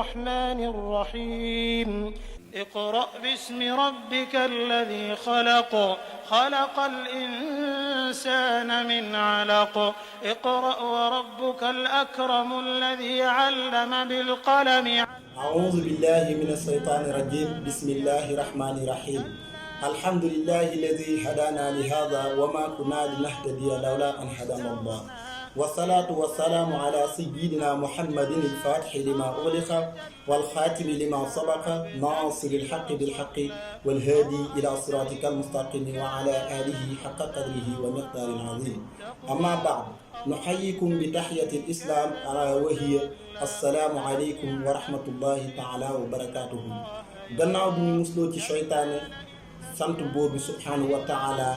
الرحمن الرحيم اقرأ باسم ربك الذي خلق خلق الإنسان من علق اقرأ وربك الأكرم الذي علم بالقلم. أعوذ بالله من الشيطان الرجيم. بسم الله الرحمن الرحيم. الحمد لله الذي هدانا لهذا وما كنا لنهتدي لولا أن هدانا الله، والصلاة والسلام على سيدنا محمد الفاتح لما أغلق والخاتم لما سبق ناصر الحق بالحق والهادي إلى صراطك المستقيم وعلى آله حق قدره ومقدار عظيم. أما بعد، نحييكم بتحية الإسلام وهي السلام عليكم ورحمة الله تعالى وبركاته. gannaaw bi ñu musloo ci seytaane sant boobu subhanahu wa taala,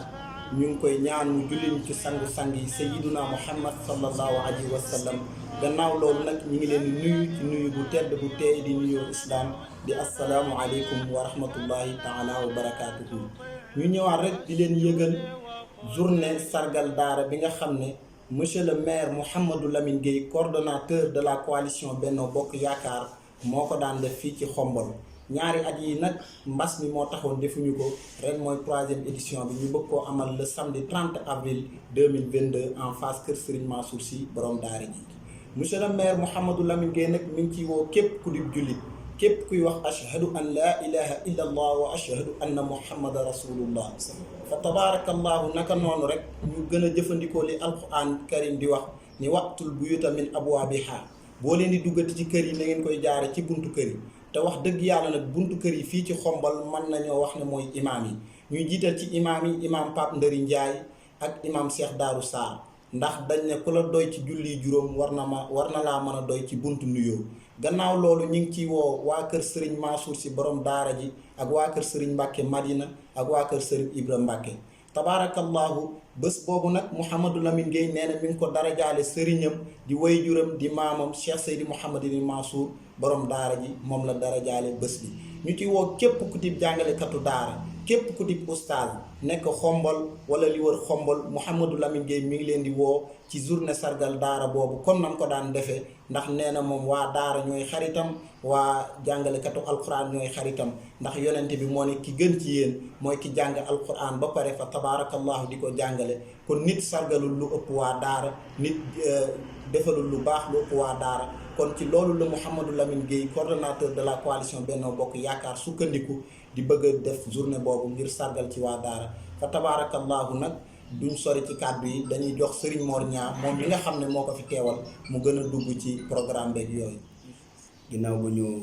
ñu ngi koy ñaan mu julliñ ci sangu-sang yi sayyiduna muhammad sallallahu alayhi wa sallam. gannaaw loolu nag ñu ngi leen di nuyu ci nuyu bu tedd bu teey di nuyoo islam di assalaamu aleykum wa rahmatullahi taala wa barakatuhu. ñu ñëwaat rek di leen yëgal journée sargal daara bi nga xam ne monsieur le maire Mouhamadou Lamine Gueye, coordonnateur de la coalition Benno Bokk Yaakaar, moo ko daan def fii ci Xombol. ñaari at yi nag mbas mi moo taxoon defuñu ko, ren mooy 3e édition bi. ñu bëgg koo amal le samedi 30 avril 2022 en face kër Serigne Mansour Sy borom daara ji. monsieur le maire Mouhamadou Lamine Gueye nag mi ngi ciy woo képp ku di jullit, képp kuy wax ashhadu an laa ilaha illa allah wa ashhadu anna muhammadan rasulullah. fa tabarakallahu, naka noonu rek ñu gën a jëfandikoo li alquran karim di wax ni waqtul buyuta min abwaabiha. boo leen di duggati ci kër yi na ngeen koy jaare ci buntu kër yi. te wax dëgg yàlla nag buntu kër yi fii ci Xombol mën nañoo wax ne mooy imaam yi. ñuy jiital ci imaam yi imaam Pape Ndëri Ndiaye ak imaam Cheikh Darou Sarr, ndax dañ ne ku la doy ci julli juróom war na laa mën a doy ci buntu nuyoo. gannaaw loolu ñu ngi ci woo waa kër Serigne Mansour Sy borom daara ji ak waa kër Serigne Mbacke Madina ak waa kër Serigne Ibra Mbacke. tabaarakallahu, bés boobu nag Mouhamadou Lamine Gueye nee na mi ngi ko darajaale sëriñam di wayjuram di maamam Cheikh Seydi Mouhamadou Mansour borom daara ji, moom la darajaale bés bi. ñu ci woo képp ku tib jàngalekatu daara, képp ku tib ustaaz nekk Xombol wala li wër Xombol. Mouhamadou Lamine Gueye mi ngi leen di woo ci journée sargal daara boobu comme nam ko daan defee, ndax nee na moom waa daara ñooy xaritam, waa jàngalekatu alquran ñooy xaritam, ndax yonente bi moo ne ki gën ci yéen mooy ki jàng alquran ba pare fa tabaarakallahu di ko jàngale. kon nit sargalul lu ëpp waa daara, nit defalul lu baax lu ëpp waa daara. kon ci loolu la Mouhamadou Lamine Gueye, coordonnateur de la coalition Benno Bokk Yaakaar, sukkandiku di bëgg a def journée boobu ngir sargal ci waa daara. fa tabaarakallahu nag duñ sori ci kàddu yi, dañuy jox Serigne Mor Niang moom mi nga xam ne moo ko fi teewal mu gën a dugg ci programme beeg yooyu. ginnaaw bu ñu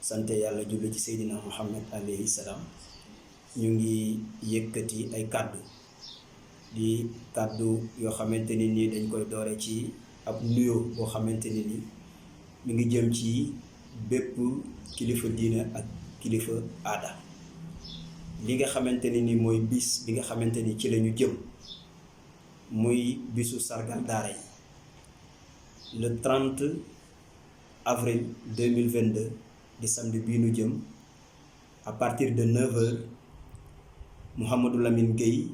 sante yàlla julli ci Seydina Muhammad alayhi salaam, ñu ngi yëkkati ay kàddu di kàddu yoo xamante ni nii dañ koy doore ci ab nuyoo boo xamante ni nii mi ngi jëm ci bépp kilifa diina ak kilifa aada. li nga xamante ni nii mooy bis bi nga xamante ni ci lañu jëm muy bisu sargal daara yi le 30 avril 2022 di samedi bii nu jëm à partir de 9h. Mouhamadou Lamine Gueye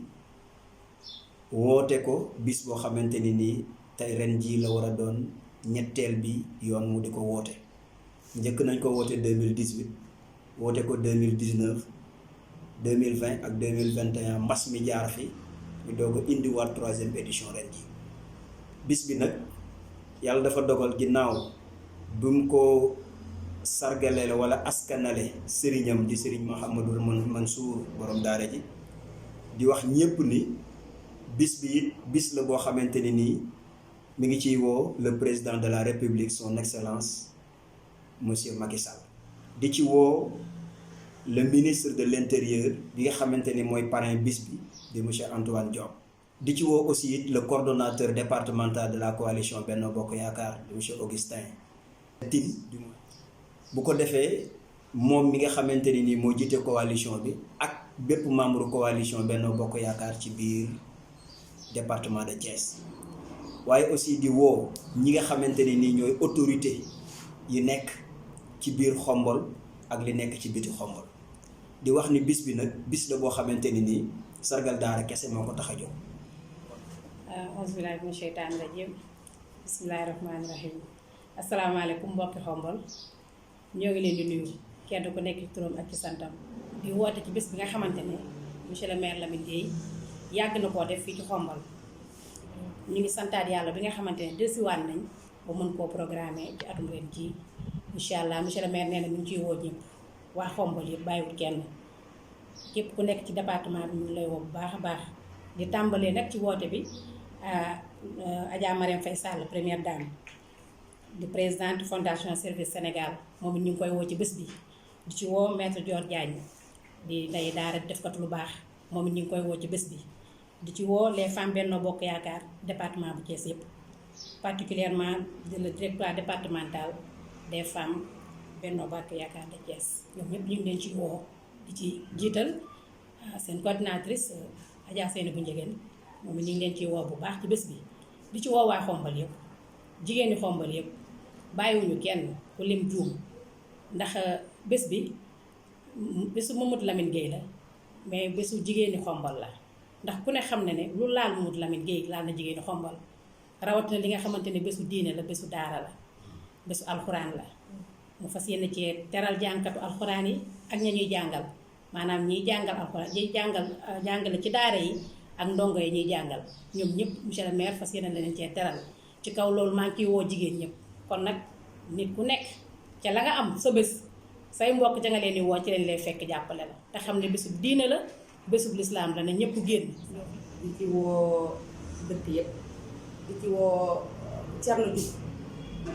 woote ko bis boo xamante ni nii tey ren jii la war a doon ñetteel bi yoon mu di ko woote. njëkk nañ ko woote 2018 woote ko 2019 2020 ak 2021, mbas mi jaar fi ñu doog a indiwaat 3e édition ren ji. bis bi nag yàlla dafa dogal ginnaaw bu mu ko sargalele wala askanale sëriñam di Serigne Mouhamadou Mansour borom daara ji, di wax ñépp ni bis bi it bis la boo xamante ni nii mi ngi ciy woo le président de la république son excellence monsieur Macky Sall, di ci woo le ministre de l'intérieur bi nga xamante ni mooy parrain bis bi di monsieur Antoine Diome, di ci woo aussi it le coordonnateur départemental de la coalition Benno Bokk Yaakaar di monsieur Augustin Tine. bu ko defee moom mi nga xamante ni nii moo jiite coalition bi ak bépp membre coalition Benno Bokk Yaakaar ci biir département de Thiès. waaye aussi di woo ñi nga xamante ni nii ñooy autorité yi nekk ci biir Xombol ak li nekk ci biti Xombol, di wax ni bis bi nag bis la boo xamante ni nii sargal daara kese moo ko tax a jóg. auzu billaahi mina sheytaani rajiim, bismillaahi rahmaani rahiim. asalaamaaleykum mbokki Xombol, ñoo ngi leen di nuyu kenn ku nekk ci turam ak ci santam di woote ci bés bi nga xamante ne monsieur le maire Lamine Gueye yàgg na koo def fii ci Xombal ñu ngi santaat yàlla bi nga xamante ne desiwaat nañ ba mën koo programmer ci atum ren jii incha allah monsieur le maire nee na mi ngi ciy woo ñëpp waa Xombal yëpp bàyyiwul kenn képp ku nekk ci département bi ñu lay woo bu baax a baax di tàmbalee nag ci woote bi Adja Marième Faye Sall première dame di présidente fondation Service Sénégal moom it ñu ngi koy woo ci bés bi di ci woo maître Dior Diagne di ndey daara def kat lu baax moom it ñu ngi koy woo ci bés bi di ci woo les femmes Benno Bokk Yaakaar département bu Thiès yëpp particulièrement le directoire départemental des femmes Benno Bokk Yaakaar de Thiès ñoom ñëpp ñu ngi leen ci woo di ci jiital seen coordinatrice Adja Seynabou Ndiéguène moom it ñu ngi leen ciy woo bu baax ci bés bi di ci woo waa Xombal yëpp jigéeni Xombal yëpp bàyyiwuñu kenn ku lim juum ndax bés bi bésu Mamadou Lamine Gueye la mais bésu jigéeni Xombal la ndax ku ne xam ne ne lu laal Mamadou Lamine Gueye laal na jigéeni Xombal rawatina li nga xamante ne bésu diine la bésu daara la bésu alxuraan la mu fas yéene ci teral jàngkatu alxuraan yi ak ña ñuy jàngal maanaam ñiy jàngal alxuraan ñiy jàngale ci daara yi ak ndongo yi ñuy jàngal ñoom ñëpp monsieur le maire fas yéene la leen cee teral ci kaw loolu maa ngi ciy woo jigéen ñëpp kon nag nit ku nekk ca la nga am sa bés say mbokk ca nga leen di woo ci leen lay fekk jàppale la te xam ne bésub diine la bésub lislaam la ne ñëpp génn. di ci woo dëkk yëpp di ci woo Thierno Diouf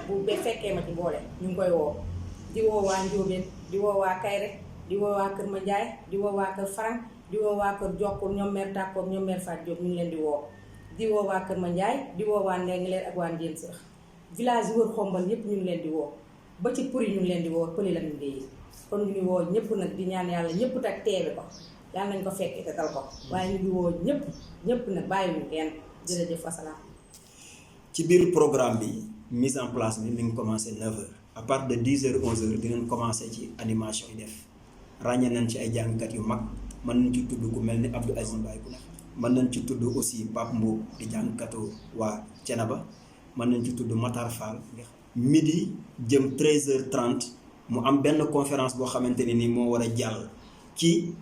bu be fekkee ma ci boole ñu ngi koy woo di woo waa Njóobeen di woo waa Kayre di woo waa Kër Mandiaye di woo waa Kër Farang di woo waa Kër Jokkul ñoom meer Tàkkoog ñoom meer Faat Diop ñu ngi leen di woo di woo waa Kër Mandiaye di woo waa Ndengleer ak waa Ndiène Seex village yi wër Xombal yëpp ñu ngi leen di woo ba ci Puri ñu ngi leen di woo Pëli Lamine Gueye kon ñu ngi woo ñëpp nag di ñaan yàlla ñëpp tak teewe ko yàlla nañ ko fekk te tal ko waaye ñu ngi woo ñëpp nag bàyyiwuñu kenn jërëjëf wasalaam. ci biir programme bi mise en place bi mi ngi commencé 9h à partir de 10h 11h dinañ commencé ci animation yi def ràññee nañ ci ay jàngkat yu mag mën nañ ci tudd ku mel ni Abdou Aziz Mbaye ku nekk mën nañ ci tudd aussi Pape Mbow di jàngkatu waa Thiénaba mën nañ ci tudd Matar Fall. midi jëm 13h30 mu am benn conférence boo xamante ne ni moo war a jàll ci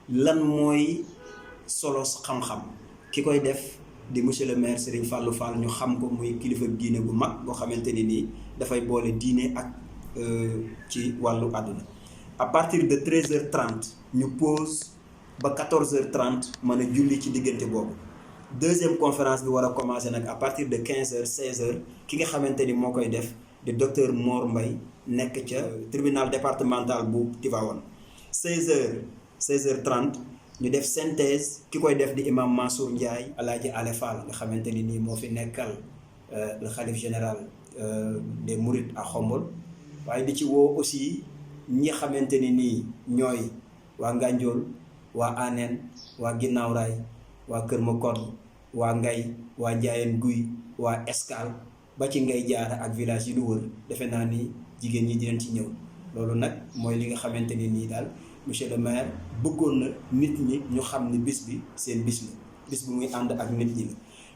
lan mooy solo xam-xam ki koy def di monsieur le maire Serigne Fallou Fall ñu xam ko muy kilifa diine bu mag boo xamante ne nii dafay boole diine ak ci wàllu àdduna à partir de 13h30 ñu pause ba 14h30 mën a julli ci diggante boobu deuxième conférence bi war a commencer nag à partir de 15h 16h ki nga xamante ni moo koy def di docteur Mor Mbaye nekk ca tribunal départemental bu Tivaouane 16h30 ñu def synthèse ki koy def di imam Mansour Ndiaye Alaaji Ale Fall nga xamante ni nii moo fi nekkal le khalife général des Mourides à Xombol waaye di ci woo aussi ñi xamante ni nii ñooy waa Nganjool waa Aneen waa Ginnaaw Raay waa Kër Makor waa Ngay waa Njaayeen Guy waa Escale ba ci Ngay Jaara ak village yi lu wër defe naa ni jigéen ñi dinañ ci ñëw loolu nag mooy li nga xamante ni nii daal monsieur le maire bëggoon na nit ñi ñu xam ni bis bi seen bis la bis bi muy ànd ak nit ñi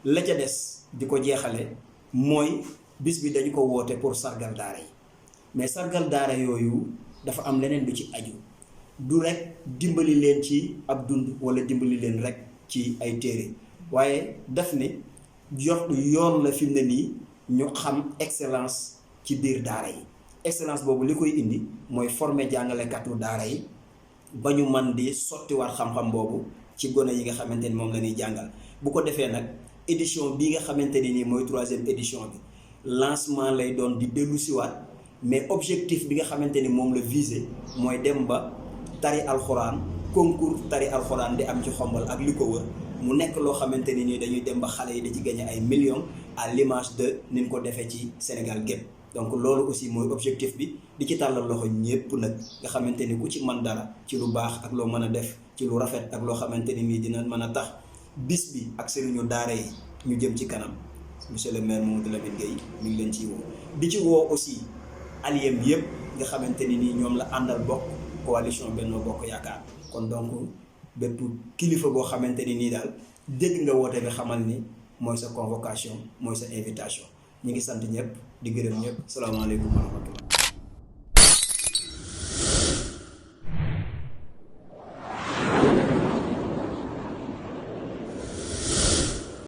la ca des di ko jeexale mooy bis bi dañu ko woote pour sargal daara yi mais sargal daara yooyu dafa am leneen lu ci aju du rek dimbali leen ci ab dund wala dimbali leen rek ci ay téere waaye daf ne jox yoon la fi mu ne nii ñu xam excellence ci biir daara yi excellence boobu li koy indi mooy former jàngalekatu daara yi ba ñu man di sottiwaat xam-xam boobu ci gone yi nga xamante ni moom la ñuy jàngal bu ko defee nag édition bii nga xamante ni nii mooy 3e édition bi lancement lay doon di dellusiwaat mais objectif bi nga xamante ni moom la visé mooy dem ba tari alxuraan concours tari alxuraan di am ci Xombal ak li ko wër mu nekk loo xamante ni nii dañuy dem ba xale yi da ci gagné ay millions à l'image de ni ñu ko defee ci Sénégal gépp donc loolu aussi mooy objectif bi di ci tàllal loxo ñépp nag nga xamante ni ku ci mën dara ci lu baax ak loo mën a def ci lu rafet ak loo xamante ni nii dina mën a tax bis bi ak sëriñu daara yi ñu jëm ci kanam monsieur le maire Mamadou Lamine Gueye mi ngi leen ciy woo di ci woo aussi alliés yëpp nga xamante ni nii ñoom la àndal bokk coalition Benno Bokk Yaakaar kon donc bépp kilifa boo xamante ni nii daal dégg nga woote bi xamal ni mooy sa convocation mooy sa invitation ñi ngi sant ñëpp di gërëm ñëpp salaamaaleykum wa rahmatullah